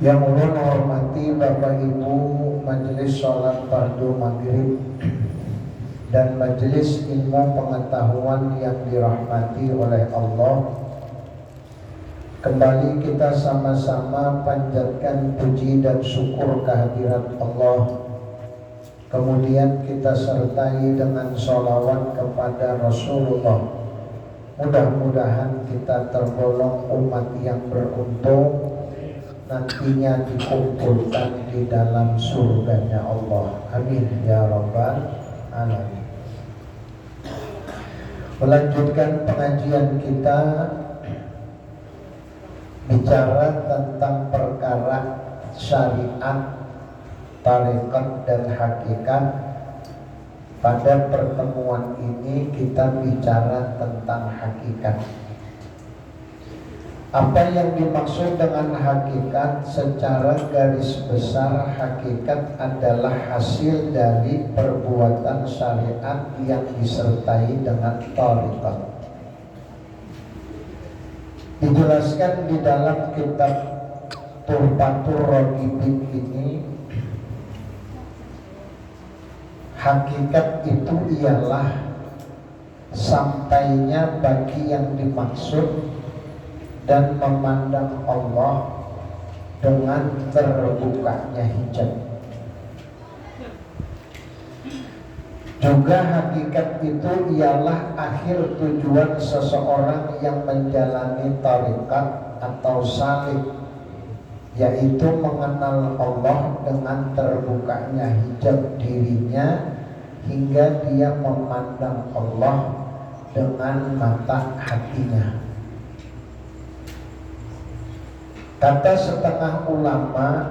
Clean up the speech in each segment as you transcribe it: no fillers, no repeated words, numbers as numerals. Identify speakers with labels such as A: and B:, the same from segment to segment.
A: Yang ulun hormati Bapak Ibu Majelis Sholat Fardu Maghrib dan Majelis Ilmu Pengetahuan yang dirahmati oleh Allah, kembali kita sama-sama panjatkan puji dan syukur kehadirat Allah. Kemudian kita sertai dengan sholawat kepada Rasulullah. Mudah-mudahan kita tergolong umat yang beruntung, nantinya dikumpulkan di dalam surganya Allah. Amin ya rabbal alamin. Melanjutkan pengajian kita bicara tentang perkara syariat, tarekat dan hakikat. Pada pertemuan ini kita bicara tentang hakikat. Apa yang dimaksud dengan hakikat? Secara garis besar, hakikat adalah hasil dari perbuatan syariat yang disertai dengan tarekat. Dijelaskan di dalam kitab Tuhfatur Raghibin ini, hakikat itu ialah sampainya bagi yang dimaksud dan memandang Allah dengan terbukanya hijab. Juga hakikat itu ialah akhir tujuan seseorang yang menjalani tarekat atau salik, yaitu mengenal Allah dengan terbukanya hijab dirinya hingga dia memandang Allah dengan mata hatinya. Kata setengah ulama,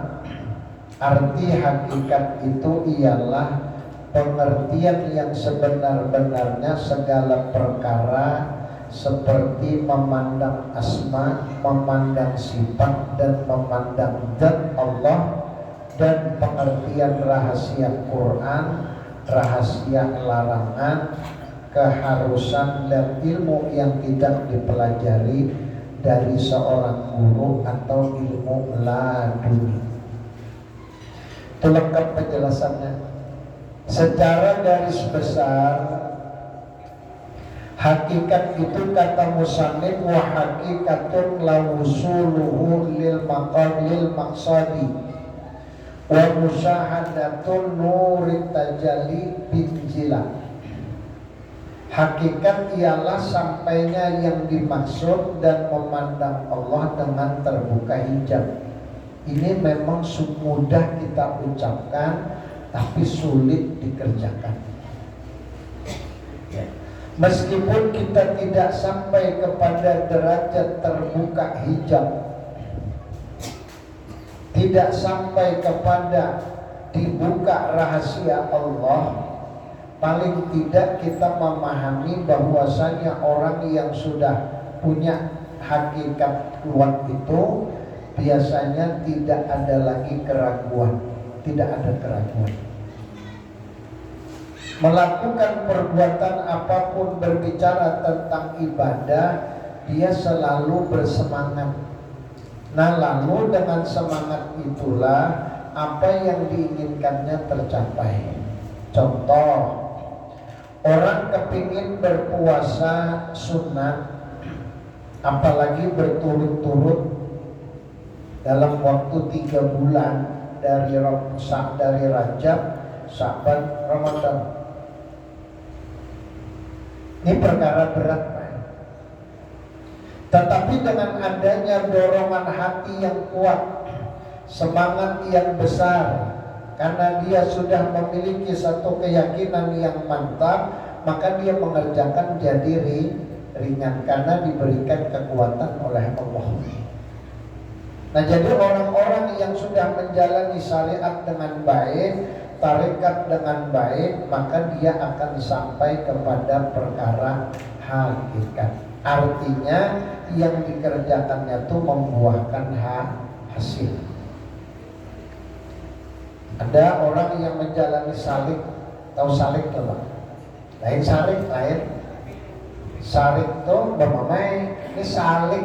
A: arti hakikat itu ialah pengertian yang sebenar-benarnya segala perkara seperti memandang asma, memandang sifat, dan memandang zat Allah, dan pengertian rahasia Quran, rahasia larangan, keharusan dan ilmu yang tidak dipelajari dari seorang guru atau ilmu laduni. Itu lengkap penjelasannya. Secara garis besar, hakikat itu kata musannif wa hakikatun lawusuluhu lil maqamil maqsadi wa musyahadatun nurit tajalli binjila. Hakikat ialah sampainya yang dimaksud dan memandang Allah dengan terbuka hijab. Ini memang mudah kita ucapkan, tapi sulit dikerjakan. Meskipun kita tidak sampai kepada derajat terbuka hijab, tidak sampai kepada dibuka rahasia Allah, paling tidak kita memahami bahwasanya orang yang sudah punya hakikat kuat itu biasanya tidak ada lagi keraguan, tidak ada keraguan. Melakukan perbuatan apapun, berbicara tentang ibadah, dia selalu bersemangat. Nah, lalu dengan semangat itulah apa yang diinginkannya tercapai. Contoh, orang kepingin berpuasa sunnah, apalagi berturut-turut dalam waktu 3 bulan dari Rajab, Sya'ban, Ramadan. Ini perkara berat, Pak. Tetapi dengan adanya dorongan hati yang kuat, semangat yang besar, karena dia sudah memiliki satu keyakinan yang mantap, maka dia mengerjakan jadi ringan karena diberikan kekuatan oleh Allah. Nah, jadi orang-orang yang sudah menjalani syariat dengan baik, tarekat dengan baik, maka dia akan sampai kepada perkara hakikat. Artinya yang dikerjakannya itu membuahkan hasil. Ada orang yang menjalani salik, tahu salik tuh Pak? Lain salik, lain sarik tuh bermamai, ini salik.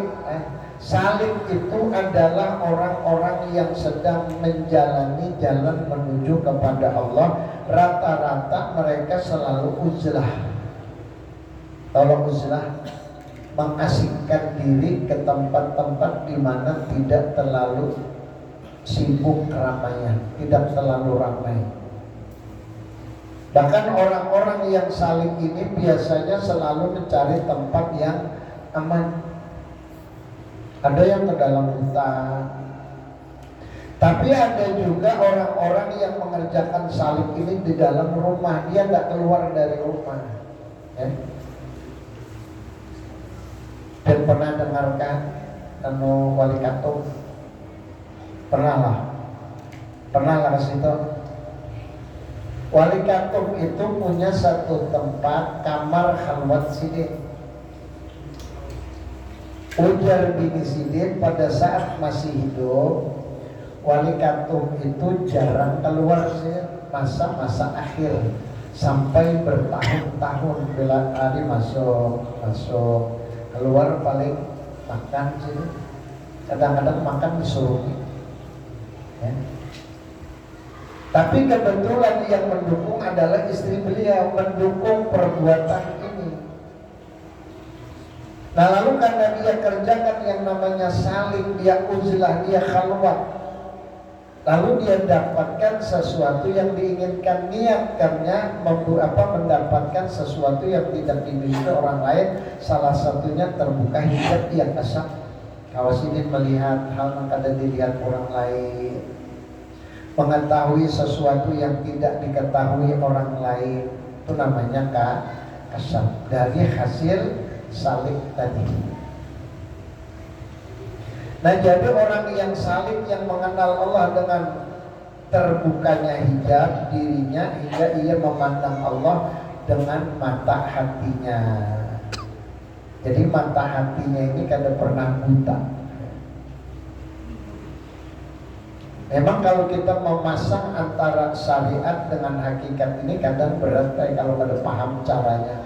A: Salik itu adalah orang-orang yang sedang menjalani jalan menuju kepada Allah. Rata-rata mereka selalu uzlah. Tolong uzlah, mengasingkan diri ke tempat-tempat di mana tidak terlalu sibuk keramaian, tidak terlalu ramai. Bahkan orang-orang yang salik ini biasanya selalu mencari tempat yang aman. Ada yang ke dalam hutan. Tapi ada juga orang-orang yang mengerjakan salik ini di dalam rumah. Dia tidak keluar dari rumah. Ya. Dan pernah dengarkan Wali Katum? Pernah lah ke situ. Wali Katum itu punya satu tempat kamar khalwat sidin. Ujar bini Sidin pada saat masih hidup, Wali Katum itu jarang keluar sih, masa-masa akhir sampai bertahun-tahun bila hari masuk keluar paling makan sih, kadang-kadang makan disuruh. Ya. Tapi kebetulan yang mendukung adalah istri beliau, mendukung perbuatan ini. Nah lalu karena dia kerjakan yang namanya saling, dia uzlah, dia khalwat, lalu dia dapatkan sesuatu yang diinginkan, niatkannya mendapatkan sesuatu yang tidak dimiliki orang lain. Salah satunya terbuka hijab, dia kasar. Kalau sini melihat hal yang kada dilihat orang lain, mengetahui sesuatu yang tidak diketahui orang lain, itu namanya kasar. Dari hasil salik tadi. Nah jadi orang yang salik, yang mengenal Allah dengan terbukanya hijab dirinya, hingga ia memandang Allah dengan mata hatinya. Jadi mata hatinya ini kada pernah buta. Memang kalau kita memasang antara syariat dengan hakikat ini kadang berat kalau kada paham caranya.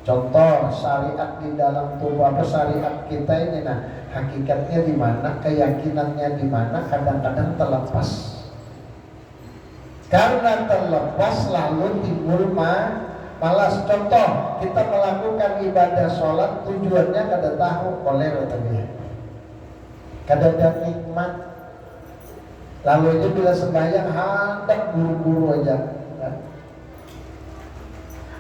A: Contoh syariat di dalam tubuh syariat kita ini, nah hakikatnya di mana, keyakinannya di mana, kadang-kadang terlepas. Karena terlepas lalu timbul malas. Contoh kita melakukan ibadah sholat, tujuannya kada tahu, koler tadi, kada ada nikmat. Lalu aja bila sembahyang hendak buru-buru aja.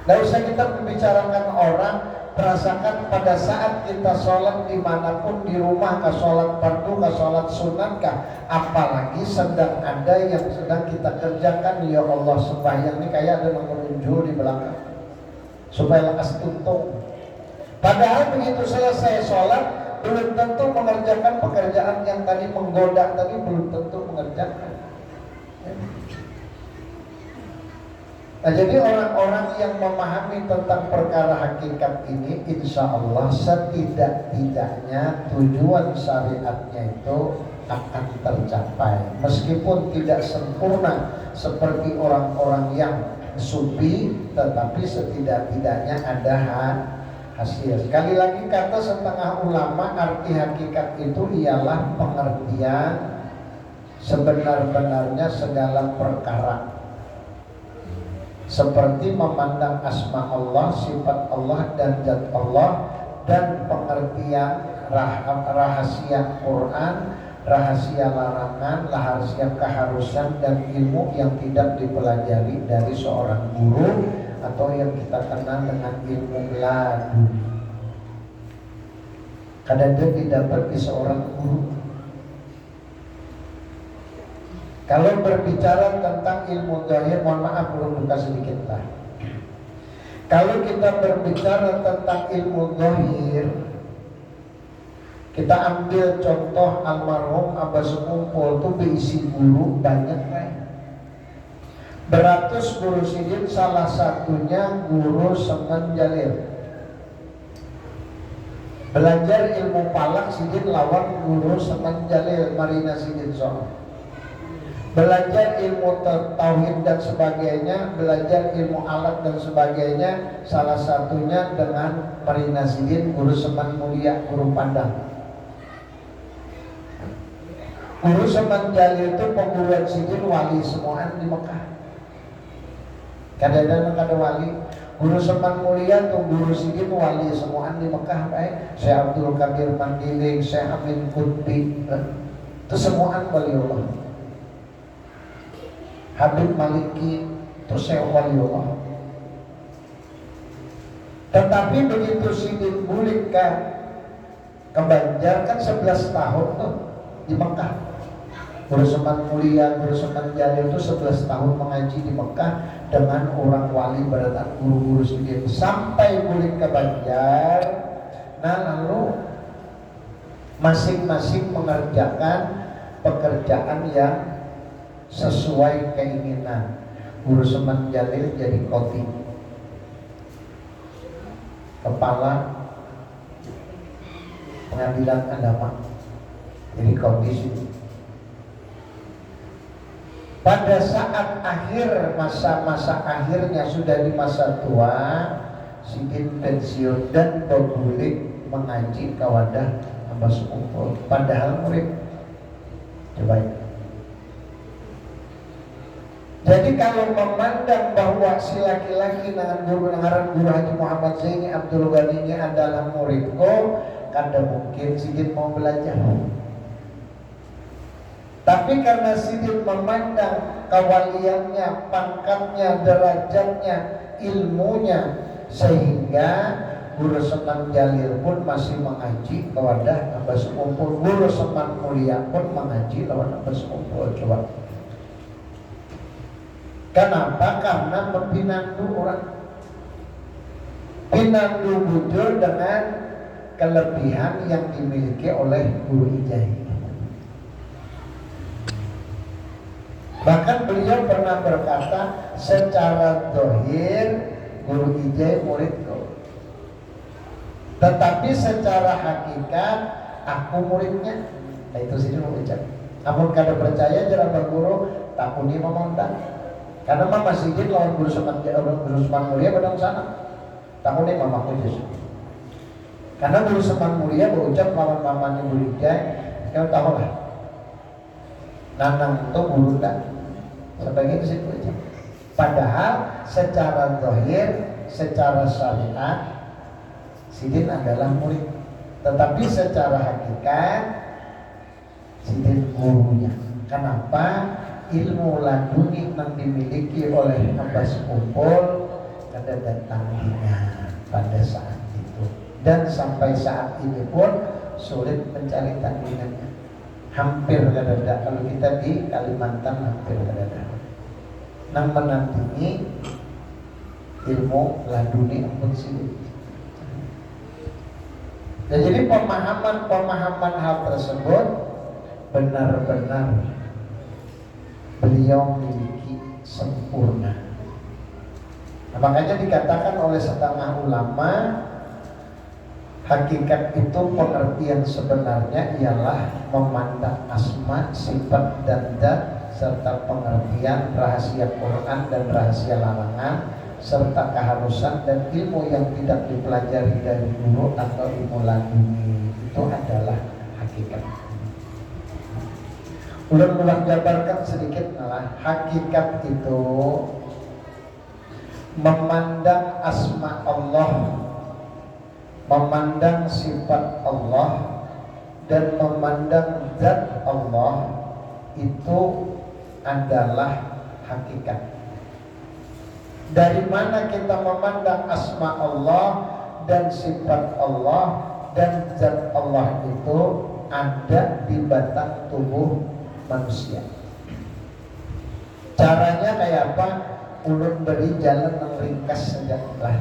A: Tidak usah kita membicarakan orang, merasakan pada saat kita sholat dimanapun, di rumah kah, sholat fardu kah, sholat sunat kah, apalagi sedang ada yang sedang kita kerjakan. Ya Allah, sembahyang ini kayak ada mengunjul di belakang supaya lekas tuntung. Padahal begitu selesai sholat, belum tentu mengerjakan pekerjaan yang tadi menggoda tadi, belum tentu mengerjakan. Nah jadi orang-orang yang memahami tentang perkara hakikat ini, insya Allah setidak-tidaknya tujuan syariatnya itu akan tercapai. Meskipun tidak sempurna seperti orang-orang yang sufi, tetapi setidak-tidaknya ada hasil. Sekali lagi kata setengah ulama, arti hakikat itu ialah pengertian sebenar-benarnya segala perkara. Seperti memandang asma Allah, sifat Allah dan zat Allah, dan pengertian rahasia Quran, rahasia larangan, rahasia keharusan, dan ilmu yang tidak dipelajari dari seorang guru atau yang kita kenal dengan ilmu laduni. Kadang-kadang didapat di seorang guru. Kalau berbicara tentang ilmu zahir, mohon maaf belum buka sedikit lah. Kalau kita berbicara tentang ilmu zahir, kita ambil contoh almarhum Abah Sekumpul itu berisi guru banyak kan? Beratus guru sidin, salah satunya guru Semen Jalil. Belajar ilmu palak sidin lawan guru Semen Jalil, Marina Sidin soal. Belajar ilmu tauhid dan sebagainya, belajar ilmu alat dan sebagainya, salah satunya dengan Marina Sidin, guru Semen Mulia, guru Padang. Guru Saman Jalil itu pengguruan sidin wali semuaan di Mekah. Kadang-kadang ada wali. Guru Saman Mulia tuh guru sidin wali semuaan di Mekah, baik Syekh Abdul Qadir Mandiling, Syekh Amin Qutbi, itu semuaan waliullah. Habib Maliki itu Syekh waliullah. Tetapi begitu sidin bulik ke Banjar kan 11 tahun tuh di Mekah. Guru Saman Mulia, Guru Saman Jalil itu 11 tahun mengaji di Mekah dengan orang wali berdatang guru-guru sidin sampai bulik ke Banjar. Nah lalu masing-masing mengerjakan pekerjaan yang sesuai keinginan. Guru Saman Jalil jadi qoti, kepala pengadilan agama, jadi qoti sini. Pada saat akhir masa-masa akhirnya sudah di masa tua, sidin pensiun dan berbulik mengaji ke wadah Abbas Kumpul. Padahal murid, coba ya. Jadi kalau memandang bahwa si laki-laki dengan guru Haji Muhammad Zaini Abdul Ghani ini adalah muridku, kada mungkin sidin mau belajar. Tapi karena sidin memandang kewaliannya, pangkatnya, derajatnya, ilmunya, sehingga Guru Saman Jalil pun masih mengaji ke wadah Abbas Kumpul. Guru Saman Mulia pun mengaji ke wadah Abbas Kumpul. Coba. Kenapa? Karena pinandu orang. Pinandu bujur dengan kelebihan yang dimiliki oleh Guru Ijai. Bahkan beliau pernah berkata, secara dohir Guru Ijai muridku, tetapi secara hakikat aku muridnya. Nah itu sih dulu ucap. Namun kada percaya jalan berguru takuni memontak. Karena mama sidin lawan Guru Saman Mulia pada sana. Takuni mama kujus. Karena Guru Saman Mulia berucap lawan mamanya Guru Ijai, kau tahu lah. Nanang itu guru tak sebagai kesitu aja. Padahal secara zahir, secara syariat sidin adalah murid, tetapi secara hakikat sidin gurunya. Kenapa? Ilmu laduni yang dimiliki oleh Abbas Kumpul kada datangnya pada saat itu, dan sampai saat ini pun sulit mencari tandingannya. Hampir kada ada. Kalau kita di Kalimantan hampir kada ada. Nang menandingi ilmu laduni ampun sidin. Dan jadi pemahaman hal tersebut benar-benar beliau miliki sempurna. Nah, makanya dikatakan oleh setengah ulama, hakikat itu pengertian sebenarnya ialah memandang asma, sifat dan zat, serta pengertian rahasia Quran dan rahasia larangan, serta keharusan dan ilmu yang tidak dipelajari dari guru atau ilmu laduni. Itu adalah hakikat. Ulang jabarkan sedikit malah. Hakikat itu memandang asma Allah, memandang sifat Allah, dan memandang zat Allah, itu adalah hakikat. Dari mana kita memandang asma Allah dan sifat Allah dan zat Allah itu ada di batang tubuh manusia. Caranya kayak apa? Ulun beri jalan yang ringkas saja lah.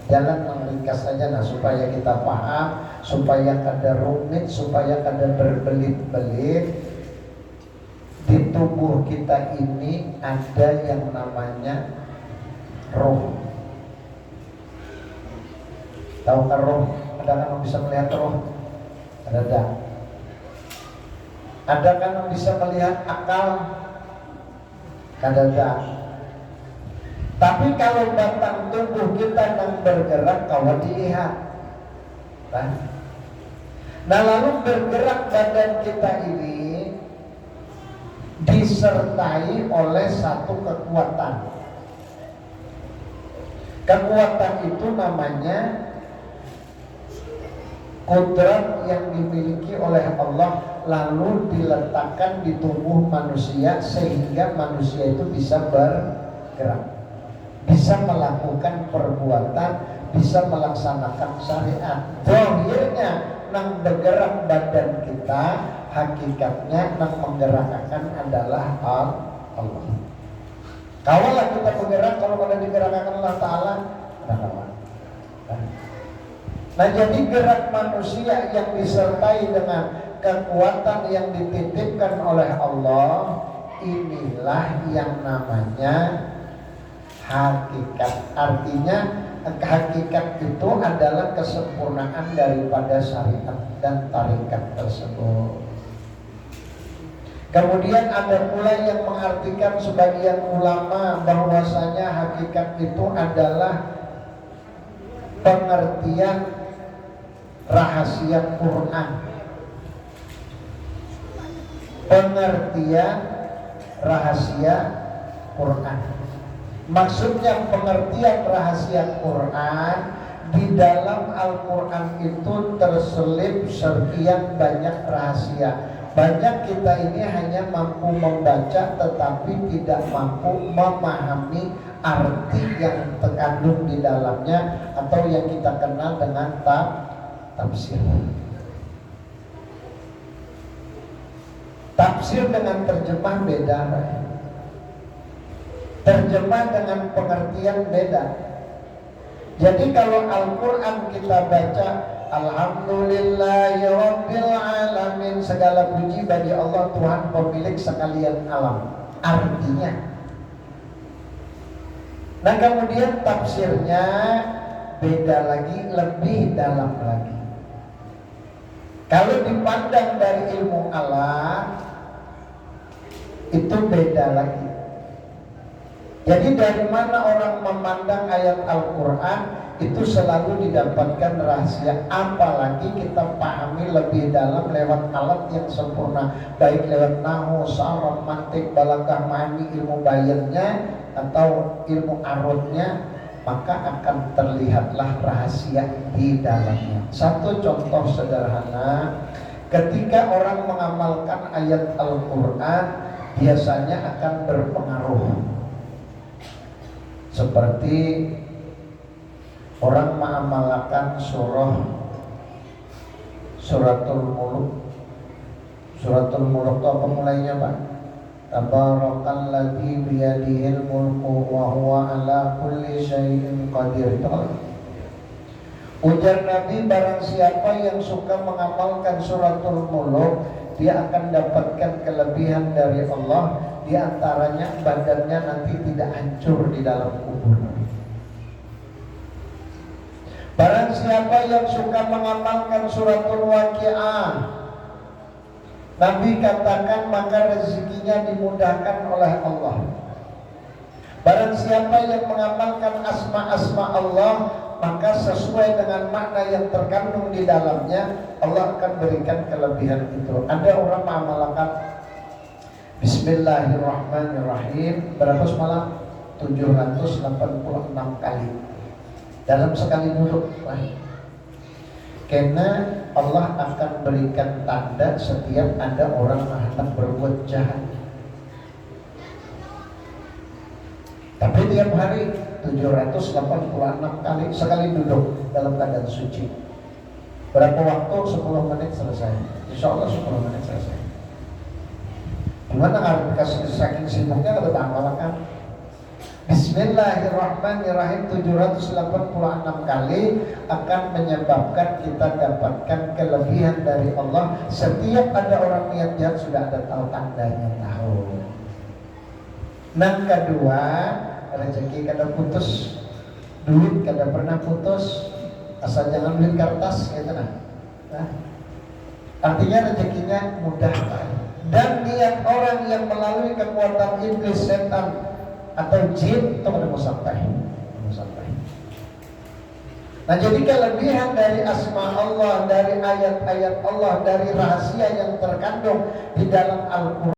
A: Jalan yang ringkas saja, nah supaya kita paham, supaya kada rumit, supaya kada berbelit-belit. Di tubuh kita ini ada yang namanya roh. Tahu kan roh? Ada kan yang bisa melihat roh? Ada. Ada kan yang bisa melihat akal? Ada. Tapi kalau batang tubuh kita yang bergerak, kawan dilihat. Nah lalu bergerak badan kita ini disertai oleh satu kekuatan. Kekuatan itu namanya kudrat yang dimiliki oleh Allah, lalu diletakkan di tubuh manusia sehingga manusia itu bisa bergerak, bisa melakukan perbuatan, bisa melaksanakan syariat. Zahirnya nang bergerak badan kita, hakikatnya nang menggerakkan adalah Allah. Kawalah kita bergerak, kalau pada digerakkan Allah Ta'ala, nah jadi gerak manusia yang disertai dengan kekuatan yang dititipkan oleh Allah, inilah yang namanya hakikat. Artinya hakikat itu adalah kesempurnaan daripada syariat dan tarikat tersebut. Kemudian ada pula yang mengartikan sebagian ulama bahwasanya hakikat itu adalah pengertian rahasia Quran. Pengertian rahasia Quran. Maksudnya pengertian rahasia Quran, di dalam Al-Quran itu terselip sekian banyak rahasia. Banyak kita ini hanya mampu membaca tetapi tidak mampu memahami arti yang terkandung di dalamnya, atau yang kita kenal dengan tafsir. Tafsir dengan terjemah beda. Terjemah dengan pengertian beda. Jadi kalau Al-Quran kita baca, Alhamdulillahirabbil alamin, segala puji bagi Allah Tuhan pemilik sekalian alam. Artinya. Nah kemudian tafsirnya beda lagi, lebih dalam lagi. Kalau dipandang dari ilmu alam itu beda lagi. Jadi dari mana orang memandang ayat Al-Quran itu selalu didapatkan rahasia. Apalagi kita pahami lebih dalam lewat alat yang sempurna, baik lewat nahwu, saraf, mantik, balaghah, ma'ani, ilmu bayannya atau ilmu arudnya, maka akan terlihatlah rahasia di dalamnya. Satu contoh sederhana, ketika orang mengamalkan ayat Al-Quran biasanya akan berpengaruh. Seperti orang mengamalkan suratul muluk. Suratul muluk itu apa mulainya Pak? Tabarakalladzi biyadihil mulku wa huwa ala kulli syai'in qadir. Itu kan? Ujar Nabi, barang siapa yang suka mengamalkan suratul muluk, dia akan dapatkan kelebihan dari Allah. Di antaranya badannya nanti tidak hancur di dalam kubur. Barang siapa yang suka mengamalkan suratul waqi'ah, Nabi katakan maka rezekinya dimudahkan oleh Allah. Barang siapa yang mengamalkan asma-asma Allah, maka sesuai dengan makna yang terkandung di dalamnya, Allah akan berikan kelebihan itu. Ada orang mengamalkan Bismillahirrahmanirrahim berapa semalam? 786 kali dalam sekali duduk. Karena Allah akan berikan tanda setiap ada orang hendak berbuat jahat. Tapi tiap hari 786 kali sekali duduk dalam keadaan suci. Berapa waktu? 10 menit selesai. Insya Allah 10 menit selesai. Gimana kalau dikasih saking sibuknya kita amalkan? Bismillahirrahmanirrahim 786 kali akan menyebabkan kita dapatkan kelebihan dari Allah. Setiap ada orang niat jahat sudah ada tahu tandanya tahu. Yang kedua, rezeki kada putus, duit kada pernah putus, asal jangan duit kertas gitu nah. Artinya rezekinya mudah. Dan niat orang yang melalui kekuatan iblis, setan atau jin itu mau sampai. Nah jadi kelebihan dari asma Allah, dari ayat-ayat Allah, dari rahasia yang terkandung di dalam Al-Quran